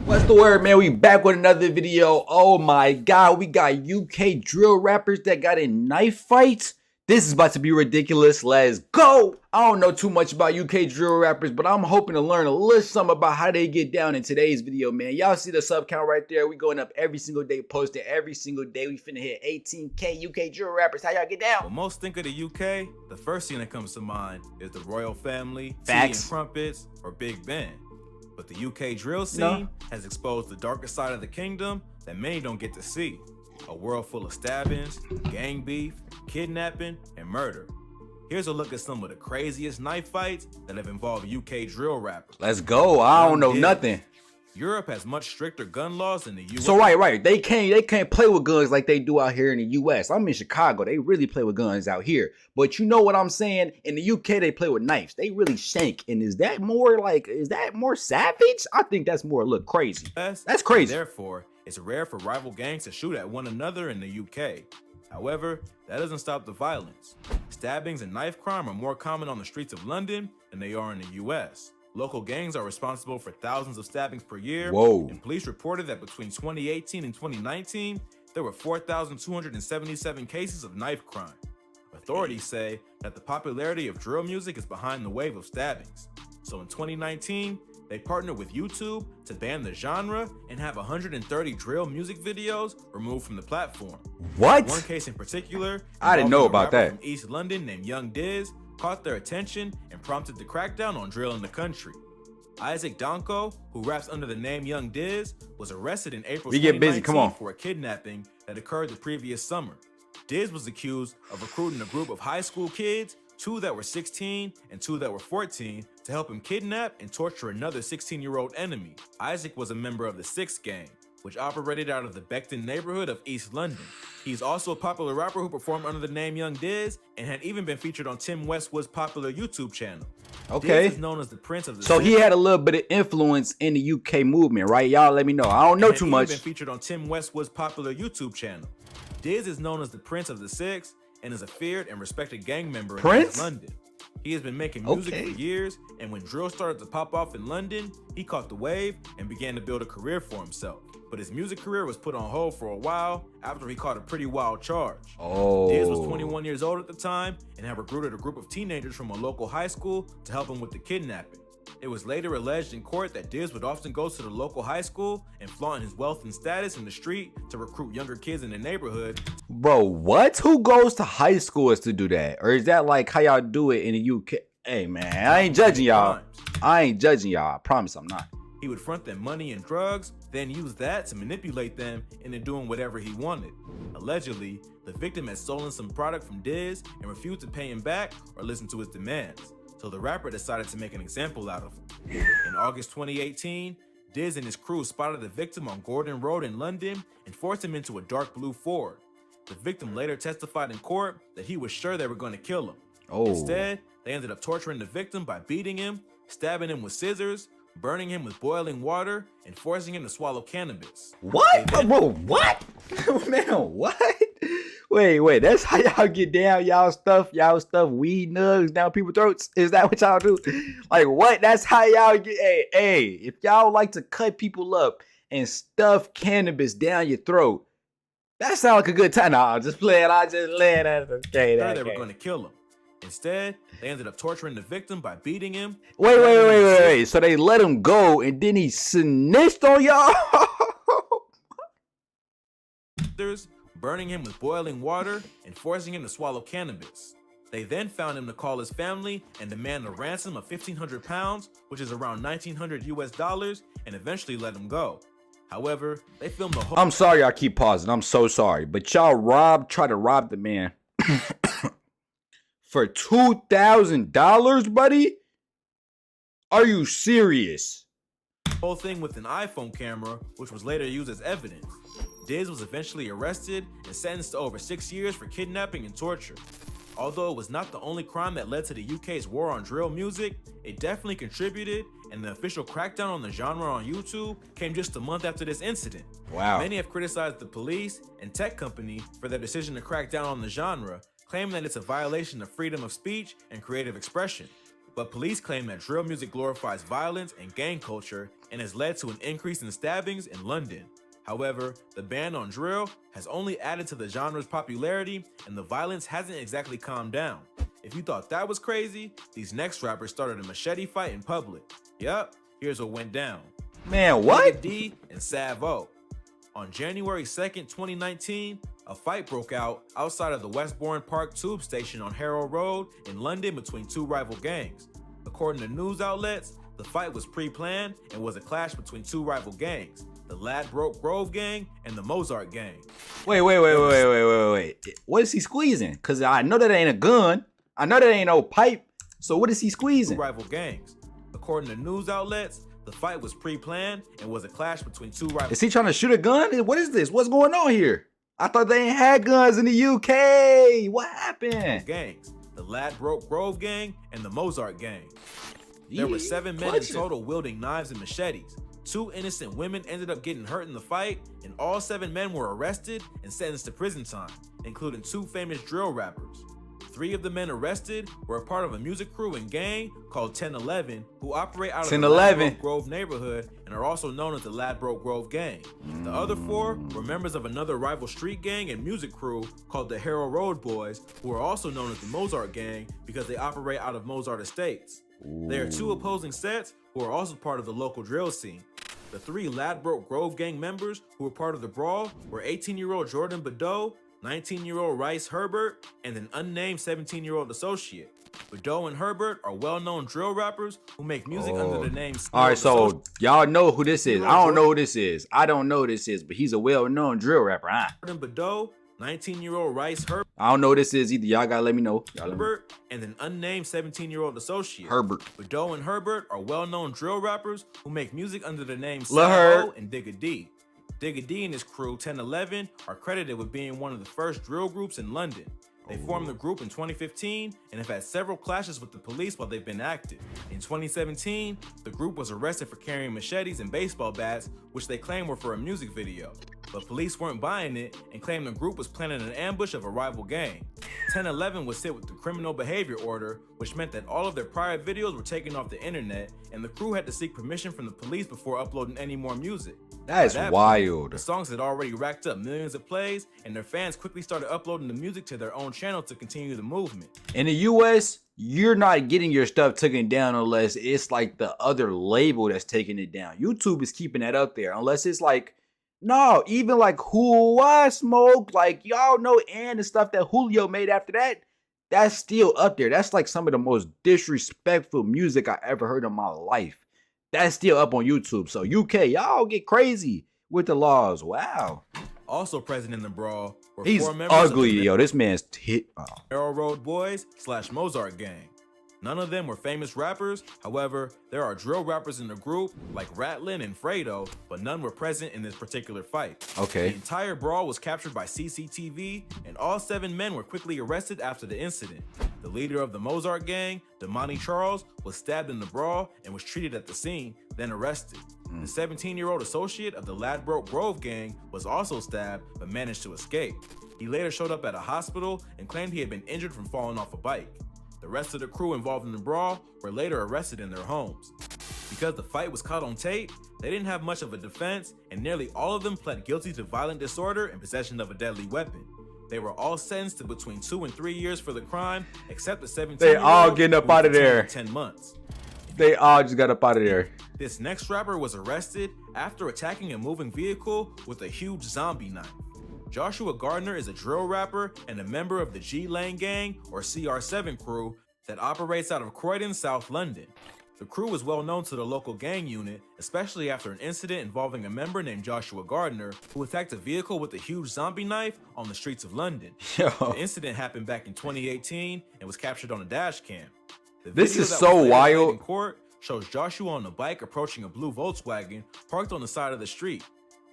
What's the word, man? We back with another video. Oh my god, we got UK drill rappers that got in knife fights. This is about to be ridiculous. Let's go. I don't know too much about UK drill rappers, but I'm hoping to learn a little something about how they get down in today's video, man. Y'all see the sub count right there? We going up every single day, posting every single day. We finna hit 18K UK drill rappers. How y'all get down? When most think of the UK, the first thing that comes to mind is the royal family, Facts. tea and crumpets, or Big Ben. But the UK drill scene has exposed the darker side of the kingdom that many don't get to see. A world full of stabbings, gang beef, kidnapping, and murder. Here's a look at some of the craziest knife fights that have involved UK drill rappers. Let's go. I don't know nothing. Europe has much stricter gun laws than the US. So right. They can't play with guns like they do out here in the US. I'm in Chicago. They really play with guns out here. But you know what I'm saying? In the UK, they play with knives. They really shank. And is that more savage? I think that's more look crazy. That's crazy. Therefore, it's rare for rival gangs to shoot at one another in the UK. However, that doesn't stop the violence. Stabbings and knife crime are more common on the streets of London than they are in the US. Local gangs are responsible for thousands of stabbings per year. Whoa. And police reported that between 2018 and 2019, there were 4,277 cases of knife crime. Authorities say that the popularity of drill music is behind the wave of stabbings. So in 2019, they partnered with YouTube to ban the genre and have 130 drill music videos removed from the platform. What? One case in particular, I didn't know about that. From East London named Young Diz, caught their attention and prompted the crackdown on drill in the country. Isaac Donko, who raps under the name Young Diz, was arrested in April 2019 for a kidnapping that occurred the previous summer. Diz was accused of recruiting a group of high school kids, 2 that were 16 and 2 that were 14, to help him kidnap and torture another 16-year-old enemy. Isaac was a member of the Six Gang, which operated out of the Beckton neighborhood of East London. He's also a popular rapper who performed under the name Young Diz and had even been featured on Tim Westwood's popular YouTube channel. Okay. Diz is known as the Prince of the So he had a little bit of influence in the UK movement, right? Y'all let me know. I don't know too much. Been featured on Tim Westwood's popular YouTube channel. Diz is known as the Prince of the Six and is a feared and respected gang member in East London. He has been making music for years, and when drill started to pop off in London, he caught the wave and began to build a career for himself. But his music career was put on hold for a while after he caught a pretty wild charge. Diz was 21 years old at the time and had recruited a group of teenagers from a local high school to help him with the kidnapping. It was later alleged in court that Diz would often go to the local high school and flaunt his wealth and status in the street to recruit younger kids in the neighborhood. Bro, what? Who goes to high schools to do that? Or is that like how y'all do it in the UK? Hey, man, I ain't judging y'all. I promise I'm not. He would front them money and drugs, then use that to manipulate them into doing whatever he wanted. Allegedly, the victim had stolen some product from Diz and refused to pay him back or listen to his demands. So the rapper decided to make an example out of him. In August 2018, Diz and his crew spotted the victim on Gordon Road in London and forced him into a dark blue Ford. The victim later testified in court that he was sure they were going to kill him. Instead, they ended up torturing the victim by beating him, stabbing him with scissors, burning him with boiling water, and forcing him to swallow cannabis. What? Bro, what? Man, what? Wait, that's how y'all get down? Y'all stuff weed nugs down people's throats? Is that what y'all do? Like, what? That's how y'all get, hey, if y'all like to cut people up and stuff cannabis down your throat, that sounds like a good time. No, I'll just play it. Okay, they were going to kill him. Instead, they ended up torturing the victim by beating him. Wait. So they let him go and then he snitched on y'all? Burning him with boiling water and forcing him to swallow cannabis. They then found him to call his family and demand a ransom of 1,500 pounds, which is around $1,900 US, and eventually let him go. However, they filmed the whole— I'm sorry I keep pausing. I'm so sorry. But y'all tried to rob the man for $2,000, buddy? Are you serious? Whole thing with an iPhone camera, which was later used as evidence. Diz was eventually arrested and sentenced to over 6 years for kidnapping and torture. Although it was not the only crime that led to the UK's war on drill music, it definitely contributed, and the official crackdown on the genre on YouTube came just a month after this incident. Wow. Many have criticized the police and tech company for their decision to crack down on the genre, claiming that it's a violation of freedom of speech and creative expression. But police claim that drill music glorifies violence and gang culture and has led to an increase in stabbings in London. However, the ban on drill has only added to the genre's popularity and the violence hasn't exactly calmed down. If you thought that was crazy, these next rappers started a machete fight in public. Yup, here's what went down. Man, what? D and Savo. On January 2nd, 2019, a fight broke out outside of the Westbourne Park tube station on Harrow Road in London between two rival gangs. According to news outlets, the fight was pre-planned and was a clash between two rival gangs, the Ladbroke Grove gang and the Mozart gang. Wait. What is he squeezing? Because I know that ain't a gun. I know that ain't no pipe. So what is he squeezing? Two rival gangs. According to news outlets, the fight was pre-planned and was a clash between two rival. Is he trying to shoot a gun? What is this? What's going on here? I thought they ain't had guns in the UK. What happened? Gangs, the Ladbroke Grove gang and the Mozart gang. There were 7 men in total wielding knives and machetes. 2 innocent women ended up getting hurt in the fight, and all 7 men were arrested and sentenced to prison time, including 2 famous drill rappers. 3 of the men arrested were a part of a music crew and gang called 1011, who operate out of the Ladbroke Grove neighborhood and are also known as the Ladbroke Grove gang. The other 4 were members of another rival street gang and music crew called the Harrow Road Boys, who are also known as the Mozart gang because they operate out of Mozart Estates. There are 2 opposing sets who are also part of the local drill scene. The 3 Ladbroke Grove gang members who were part of the brawl were 18-year-old Jordan Badeau, 19-year-old Rice Herbert, and an unnamed 17-year-old associate. Badeau and Herbert are well-known drill rappers who make music under the name All right, so y'all know who this is. I don't know who this is. I don't know who this is, but he's a well-known drill rapper, huh? Jordan Badeau, 19-year-old Rice Herbert. I don't know who this is either. Y'all gotta let me know. Herbert and an unnamed 17-year-old associate. Herbert. Badeau and Herbert are well-known drill rappers who make music under the names Savo and Digga D. Digga D and his crew, 1011, are credited with being one of the first drill groups in London. They formed the group in 2015 and have had several clashes with the police while they've been active. In 2017, the group was arrested for carrying machetes and baseball bats, which they claimed were for a music video. But police weren't buying it and claimed the group was planning an ambush of a rival gang. 1011 was hit with the criminal behavior order, which meant that all of their prior videos were taken off the internet, and the crew had to seek permission from the police before uploading any more music. That's wild. The songs had already racked up millions of plays, and their fans quickly started uploading the music to their own channel to continue the movement. In the US, you're not getting your stuff taken down unless it's like the other label that's taking it down. YouTube is keeping that up there, unless it's like, no, even like Who I Smoke, like y'all know, and the stuff that Julio made after that, that's still up there. That's like some of the most disrespectful music I ever heard in my life. That's still up on YouTube. So UK, y'all get crazy with the laws. Wow. Also present in the brawl were He's 4 members ugly, of the yo. This man's hit. Harrow Road Boys / Mozart gang. None of them were famous rappers. However, there are drill rappers in the group like Ratlin and Fredo, but none were present in this particular fight. Okay. The entire brawl was captured by CCTV, and all 7 men were quickly arrested after the incident. The leader of the Mozart gang, Damani Charles, was stabbed in the brawl and was treated at the scene, then arrested. The 17-year-old associate of the Ladbroke Grove gang was also stabbed, but managed to escape. He later showed up at a hospital and claimed he had been injured from falling off a bike. The rest of the crew involved in the brawl were later arrested in their homes. Because the fight was caught on tape, they didn't have much of a defense, and nearly all of them pled guilty to violent disorder and possession of a deadly weapon. They were all sentenced to between 2 and 3 years for the crime, except the 17-year-old. They all getting up out of there. 10 months. They all just got up out of there. This next rapper was arrested after attacking a moving vehicle with a huge zombie knife. Joshua Gardner is a drill rapper and a member of the G-Lane Gang, or CR7 crew, that operates out of Croydon, South London. The crew is well known to the local gang unit, especially after an incident involving a member named Joshua Gardner, who attacked a vehicle with a huge zombie knife on the streets of London. Yo. The incident happened back in 2018 and was captured on a dash cam. The This video is that so was later wild. played in court shows Joshua on a bike approaching a blue Volkswagen parked on the side of the street.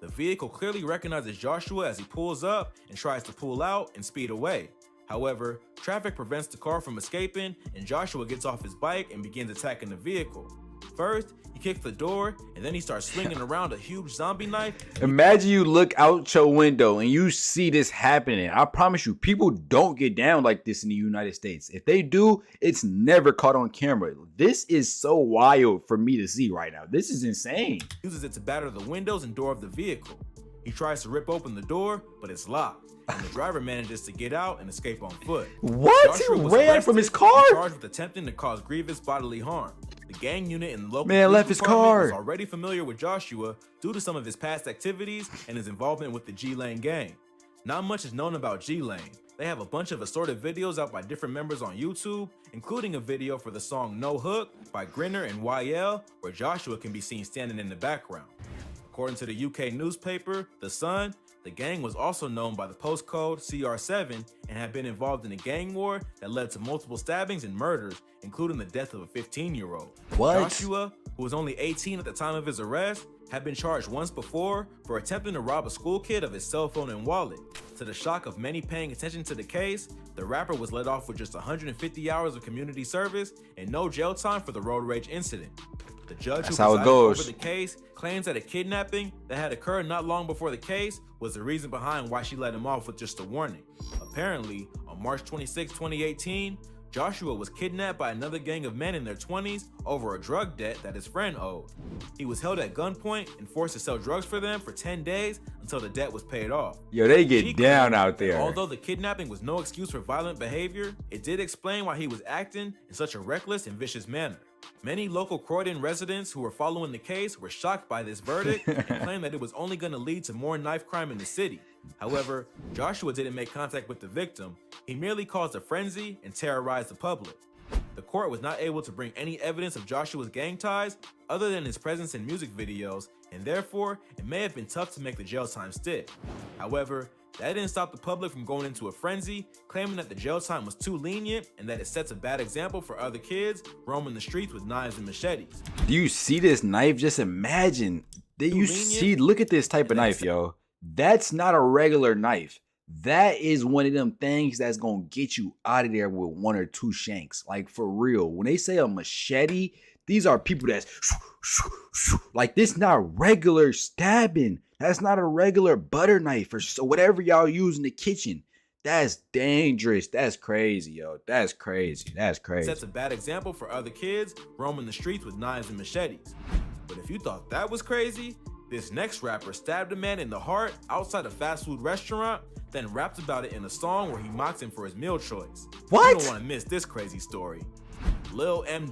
The vehicle clearly recognizes Joshua as he pulls up and tries to pull out and speed away. However, traffic prevents the car from escaping, and Joshua gets off his bike and begins attacking the vehicle. First, he kicks the door, and then he starts swinging around a huge zombie knife. Imagine you look out your window and you see this happening. I promise you, people don't get down like this in the United States. If they do, it's never caught on camera. This is so wild for me to see right now. This is insane. He uses it to batter the windows and door of the vehicle. He tries to rip open the door, but it's locked, and the driver manages to get out and escape on foot. What? He ran from his car? Charged with attempting to cause grievous bodily harm. The gang unit in the local man left his car. Was already familiar with Joshua due to some of his past activities and his involvement with the G-Lane gang. Not much is known about G-Lane. They have a bunch of assorted videos out by different members on YouTube, including a video for the song No Hook by Grinner and YL, where Joshua can be seen standing in the background. According to the UK newspaper, The Sun, the gang was also known by the postcode CR7 and had been involved in a gang war that led to multiple stabbings and murders, including the death of a 15-year-old. What? Joshua, who was only 18 at the time of his arrest, had been charged once before for attempting to rob a school kid of his cell phone and wallet. To the shock of many paying attention to the case, the rapper was let off with just 150 hours of community service and no jail time for the road rage incident. The judge who presided over the case claims that a kidnapping that had occurred not long before the case was the reason behind why she let him off with just a warning. Apparently, on March 26, 2018, Joshua was kidnapped by another gang of men in their 20s over a drug debt that his friend owed. He was held at gunpoint and forced to sell drugs for them for 10 days until the debt was paid off. Yo, they get down out there. Although the kidnapping was no excuse for violent behavior, it did explain why he was acting in such a reckless and vicious manner. Many local Croydon residents who were following the case were shocked by this verdict and claimed that it was only going to lead to more knife crime in the city. However, Joshua didn't make contact with the victim. He merely caused a frenzy and terrorized the public. The court was not able to bring any evidence of Joshua's gang ties other than his presence in music videos, and therefore, it may have been tough to make the jail time stick. However, that didn't stop the public from going into a frenzy, claiming that the jail time was too lenient and that it sets a bad example for other kids roaming the streets with knives and machetes. Do you see this knife? Just imagine. Look at this type of knife, yo. That's not a regular knife. That is one of them things that's gonna get you out of there with one or two shanks. Like, for real. When they say a machete, these are people that's like, this not regular stabbing. That's not a regular butter knife or so whatever y'all use in the kitchen. That's dangerous. That's crazy, yo. That's crazy. That's crazy. Sets a bad example for other kids roaming the streets with knives and machetes. But if you thought that was crazy, this next rapper stabbed a man in the heart outside a fast food restaurant, then rapped about it in a song where he mocked him for his meal choice. What? You don't want to miss this crazy story. Lil M.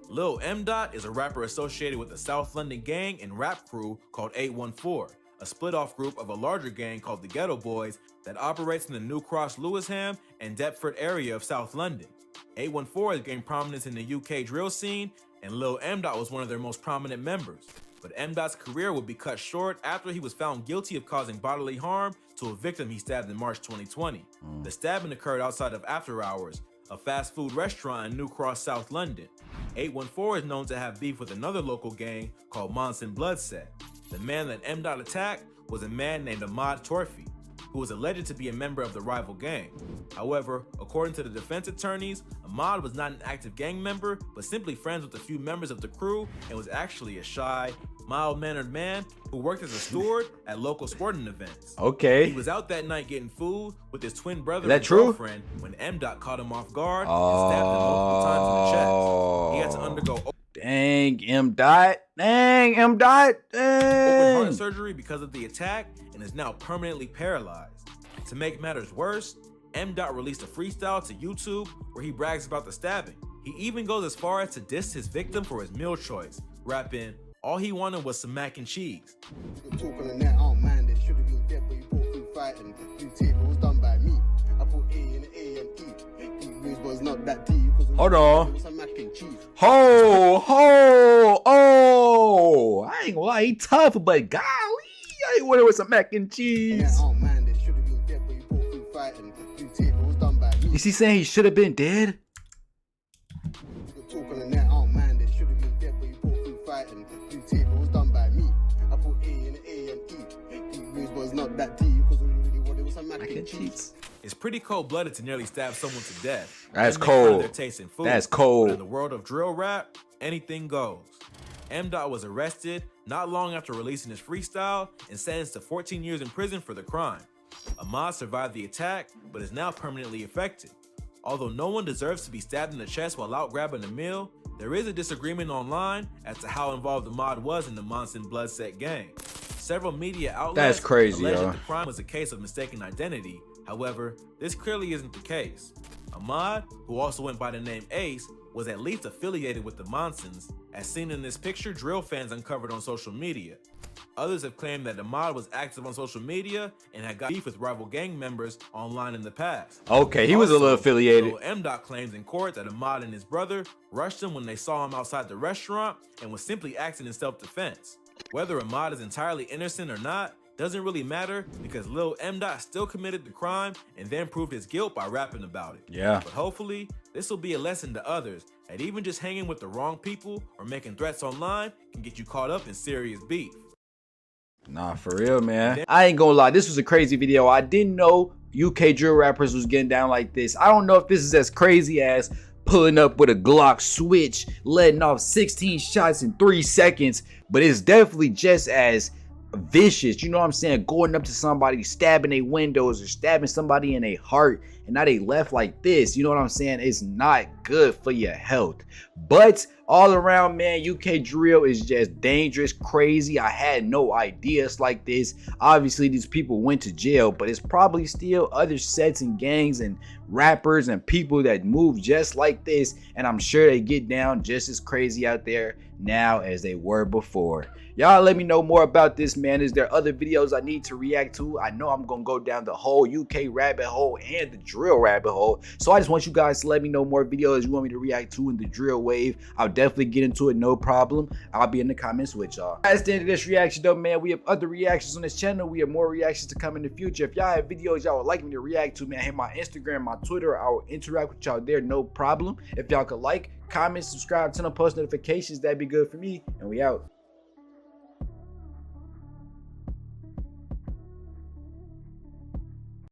Lil M. is a rapper associated with a South London gang and rap crew called 814, a split-off group of a larger gang called the Ghetto Boys that operates in the New Cross, Lewisham, and Deptford area of South London. 814 has gained prominence in the UK drill scene, and Lil M. was one of their most prominent members. But M.'s career would be cut short after he was found guilty of causing bodily harm to a victim he stabbed in March 2020. The stabbing occurred outside of After Hours, a fast food restaurant in New Cross, South London. 814 is known to have beef with another local gang called Monson Bloodset. The man that M. attacked was a man named Ahmad Torfi, who was alleged to be a member of the rival gang. However, according to the defense attorneys, Ahmad was not an active gang member, but simply friends with a few members of the crew and was actually a shy, mild-mannered man who worked as a steward at local sporting events. Okay. He was out that night getting food with his twin brother and girlfriend when M. caught him off guard and stabbed him multiple times in the chest. He had to undergo Dang, M. Dang. open heart surgery because of the attack and is now permanently paralyzed. To make matters worse, M. released a freestyle to YouTube where he brags about the stabbing. He even goes as far as to diss his victim for his meal choice, rapping, "All he wanted was some mac and cheese." Talk on the net, I don't mind it. Should have been dead, but you put through fighting. Blue tape, it was done by me. I put A in A and E. Deep blues was not that deep. Hold on. It was some mac and cheese. I ain't gonna lie, he tough, but golly, I ain't wonder with some mac and cheese. Yeah, I don't mind it. Should have been dead, but you put through fighting. Blue tape, it was done by me. Is he saying he should have been dead? Talk on the net, I don't mind it. Should have been dead, but you put through fighting. Blue tape, it was done by me. I put A in A and E. Deep blues was not that deep because we really wanted was some mac and cheese. It's pretty cold-blooded to nearly stab someone to death. That's and make fun of cold. their taste in food. That's cold. But in the world of drill rap, anything goes. M. Dot was arrested not long after releasing his freestyle and sentenced to 14 years in prison for the crime. Ahmad survived the attack, but is now permanently affected. Although no one deserves to be stabbed in the chest while out grabbing a meal, there is a disagreement online as to how involved Ahmad was in the Monson Bloodset gang. Several media outlets alleged that the crime was a case of mistaken identity. However, this clearly isn't the case. Ahmad, who also went by the name Ace, was at least affiliated with the Monsons, as seen in this picture drill fans uncovered on social media. Others have claimed that Ahmad was active on social media and had got beef with rival gang members online in the past. Okay, he was a little affiliated. Lil M. Dot claims in court that Ahmad and his brother rushed him when they saw him outside the restaurant and was simply acting in self-defense. Whether Ahmad is entirely innocent or not doesn't really matter, because Lil M. Dot still committed the crime and then proved his guilt by rapping about it. Yeah. But hopefully, this will be a lesson to others that even just hanging with the wrong people or making threats online can get you caught up in serious beef. Nah, for real, man. I ain't gonna lie, this was a crazy video. I didn't know UK drill rappers was getting down like this. I don't know if this is as crazy as pulling up with a Glock switch, letting off 16 shots in 3 seconds, but it's definitely just as vicious, you know what I'm saying, going up to somebody, stabbing their windows or stabbing somebody in their heart, and now they left like this. You know what I'm saying? It's not good for your health. But all around, man, UK drill is just dangerous, crazy. I had no ideas like this. Obviously these people went to jail, but it's probably still other sets and gangs and rappers and people that move just like this, and I'm sure they get down just as crazy out there now as they were before. Y'all let me know more about this, man. Is there other videos I need to react to? I know I'm gonna go down the whole UK rabbit hole and the drill rabbit hole, so I just want you guys to let me know more videos you want me to react to in the drill wave. I'll definitely get into it, no problem. I'll be in the comments with y'all. That's the end of this reaction though, man. We have other reactions on this channel. We have more reactions to come in the future. If y'all have videos y'all would like me to react to, man, hit my Instagram, my Twitter. I will interact with y'all there, no problem. If y'all could like, comment, subscribe, turn on post notifications, that'd be good for me, and we out.